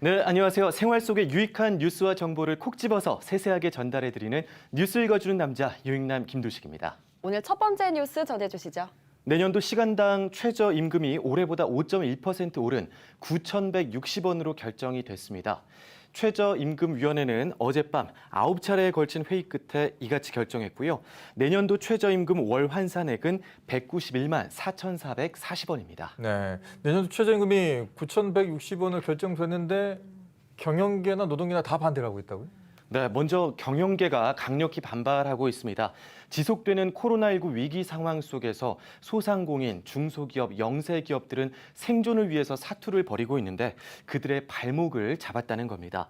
네, 안녕하세요. 생활 속의 유익한 뉴스와 정보를 콕 집어서 세세하게 전달해드리는 뉴스 읽어주는 남자 유익남 김두식입니다. 오늘 첫 번째 뉴스 전해주시죠. 내년도 시간당 최저임금이 올해보다 5.1% 오른 9,160원으로 결정이 됐습니다. 최저임금위원회는 어젯밤 9차례에 걸친 회의 끝에 이같이 결정했고요. 내년도 최저임금 월 환산액은 191만 4,440원입니다. 네, 내년도 최저임금이 9,160원을 결정됐는데 경영계나 노동계나 다 반대를 하고 있다고요? 네, 먼저 경영계가 강력히 반발하고 있습니다. 지속되는 코로나19 위기 상황 속에서 소상공인, 중소기업, 영세기업들은 생존을 위해서 사투를 벌이고 있는데 그들의 발목을 잡았다는 겁니다.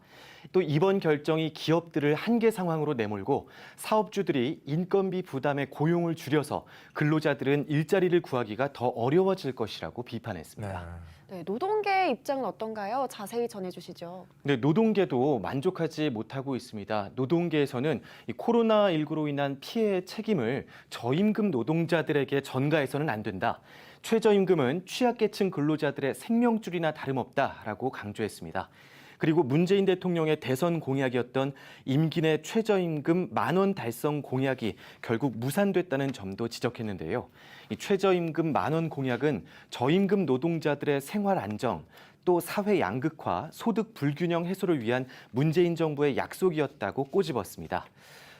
또 이번 결정이 기업들을 한계 상황으로 내몰고 사업주들이 인건비 부담에 고용을 줄여서 근로자들은 일자리를 구하기가 더 어려워질 것이라고 비판했습니다. 네, 노동계의 입장은 어떤가요? 자세히 전해주시죠. 네, 노동계도 만족하지 못하고 있습니다. 노동계에서는 이 코로나19로 인한 피해의 책임을 저임금 노동자들에게 전가해서는 안 된다. 최저임금은 취약계층 근로자들의 생명줄이나 다름없다라고 강조했습니다. 그리고 문재인 대통령의 대선 공약이었던 임기 내 최저임금 10,000원 달성 공약이 결국 무산됐다는 점도 지적했는데요. 이 최저임금 10,000원 공약은 저임금 노동자들의 생활 안정, 또 사회 양극화, 소득 불균형 해소를 위한 문재인 정부의 약속이었다고 꼬집었습니다.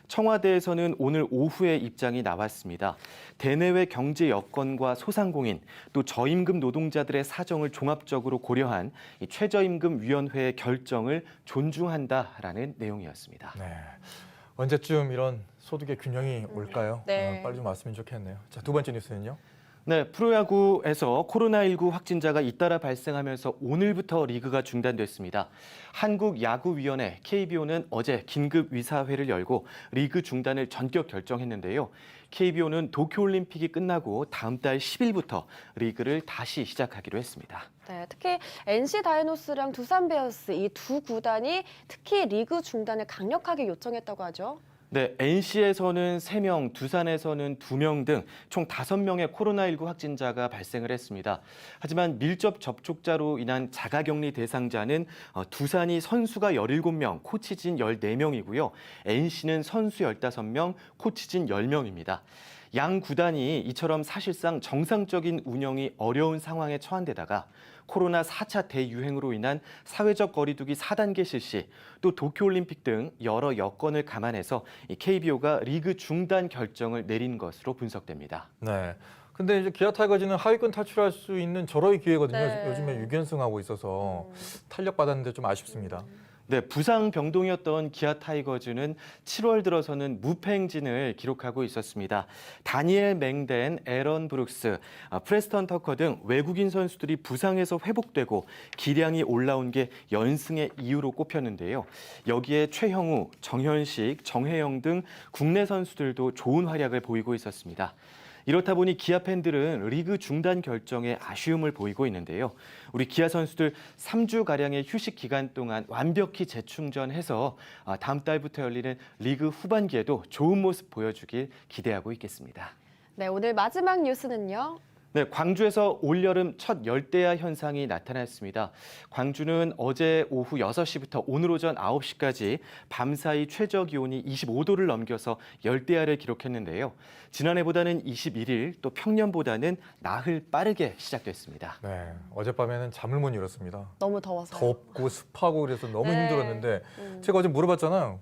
청와대에서는 오늘 오후에 입장이 나왔습니다. 대내외 경제 여건과 소상공인, 또 저임금 노동자들의 사정을 종합적으로 고려한 이 최저임금위원회의 결정을 존중한다라는 내용이었습니다. 네, 언제쯤 이런 소득의 균형이 올까요? 네. 빨리 좀 왔으면 좋겠네요. 자, 두 번째 뉴스는요? 네, 프로야구에서 코로나19 확진자가 잇따라 발생하면서 오늘부터 리그가 중단됐습니다. 한국야구위원회 KBO는 어제 긴급 위사회를 열고 리그 중단을 전격 결정했는데요. KBO는 도쿄올림픽이 끝나고 다음 달 10일부터 리그를 다시 시작하기로 했습니다. 네, 특히 NC 다이노스랑 두산 베어스 이 두 구단이 특히 리그 중단을 강력하게 요청했다고 하죠. 네, NC에서는 3명, 두산에서는 2명 등 총 5명의 코로나19 확진자가 발생을 했습니다. 하지만 밀접 접촉자로 인한 자가격리 대상자는 두산이 선수가 17명, 코치진 14명이고요. NC는 선수 15명, 코치진 10명입니다. 양 구단이 이처럼 사실상 정상적인 운영이 어려운 상황에 처한 데다가 코로나 4차 대유행으로 인한 사회적 거리두기 4단계 실시, 또 도쿄올림픽 등 여러 여건을 감안해서 KBO가 리그 중단 결정을 내린 것으로 분석됩니다. 네. 근데 이제 기아 타이거즈는 하위권 탈출할 수 있는 절호의 기회거든요. 네. 요즘에 6연승하고 있어서 탄력받았는데 좀 아쉽습니다. 네, 부상 병동이었던 기아 타이거즈는 7월 들어서는 무패 행진을 기록하고 있었습니다. 다니엘 맹덴, 에런 브룩스, 프레스턴 터커 등 외국인 선수들이 부상에서 회복되고 기량이 올라온 게 연승의 이유로 꼽혔는데요. 여기에 최형우, 정현식, 정혜영 등 국내 선수들도 좋은 활약을 보이고 있었습니다. 이렇다 보니 기아 팬들은 리그 중단 결정에 아쉬움을 보이고 있는데요. 우리 기아 선수들 3주가량의 휴식 기간 동안 완벽히 재충전해서 다음 달부터 열리는 리그 후반기에도 좋은 모습 보여주길 기대하고 있겠습니다. 네, 오늘 마지막 뉴스는요. 네, 광주에서 올여름 첫 열대야 현상이 나타났습니다. 광주는 어제 오후 6시부터 오늘 오전 9시까지 밤사이 최저 기온이 25도를 넘겨서 열대야를 기록했는데요. 지난해보다는 21일, 또 평년보다는 나흘 빠르게 시작됐습니다. 네, 어젯밤에는 잠을 못 이뤘습니다. 너무 더워서. 덥고 습하고 그래서 너무 네. 힘들었는데 제가 어제 물어봤잖아요.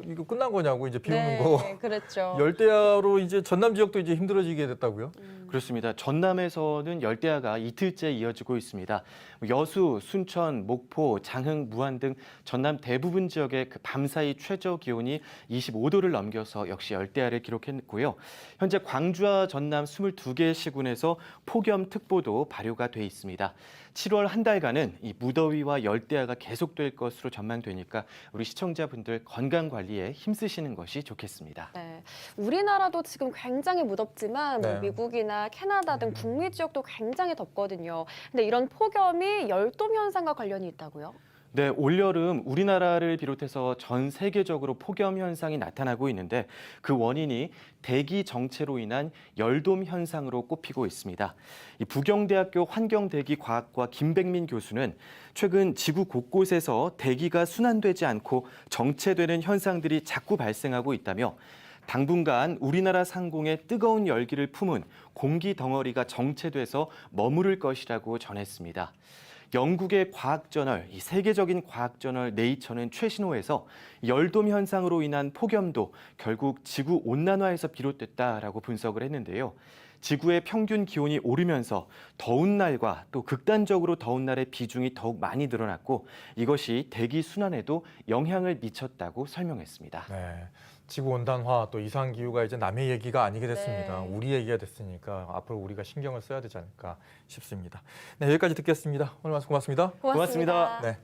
이거 끝난 거냐고 이제 비 오는 거. 네, 그렇죠. 열대야로 이제 전남 지역도 이제 힘들어지게 됐다고요? 그렇습니다. 전남에서는 열대야가 이틀째 이어지고 있습니다. 여수, 순천, 목포, 장흥, 무안 등 전남 대부분 지역의 그 밤사이 최저 기온이 25도를 넘겨서 역시 열대야를 기록했고요. 현재 광주와 전남 22개 시군에서 폭염특보도 발효가 돼 있습니다. 7월 한 달간은 이 무더위와 열대야가 계속될 것으로 전망되니까 우리 시청자분들 건강 관리에 힘쓰시는 것이 좋겠습니다. 네, 우리나라도 지금 굉장히 무덥지만 뭐 네. 미국이나 캐나다 등 북미 지역도 굉장히 덥거든요. 근데 이런 폭염이 열돔 현상과 관련이 있다고요? 네, 올여름 우리나라를 비롯해서 전 세계적으로 폭염 현상이 나타나고 있는데 그 원인이 대기 정체로 인한 열돔 현상으로 꼽히고 있습니다. 이 부경대학교 환경대기과학과 김백민 교수는 최근 지구 곳곳에서 대기가 순환되지 않고 정체되는 현상들이 자꾸 발생하고 있다며 당분간 우리나라 상공에 뜨거운 열기를 품은 공기 덩어리가 정체돼서 머무를 것이라고 전했습니다. 영국의 과학저널, 이 세계적인 과학저널 네이처는 최신호에서 열돔 현상으로 인한 폭염도 결국 지구 온난화에서 비롯됐다라고 분석을 했는데요. 지구의 평균 기온이 오르면서 더운 날과 또 극단적으로 더운 날의 비중이 더욱 많이 늘어났고 이것이 대기 순환에도 영향을 미쳤다고 설명했습니다. 네. 지구 온난화 또 이상 기후가 이제 남의 얘기가 아니게 됐습니다. 네. 우리 얘기가 됐으니까 앞으로 우리가 신경을 써야 되지 않을까 싶습니다. 네, 여기까지 듣겠습니다. 오늘 말씀 고맙습니다. 고맙습니다. 네.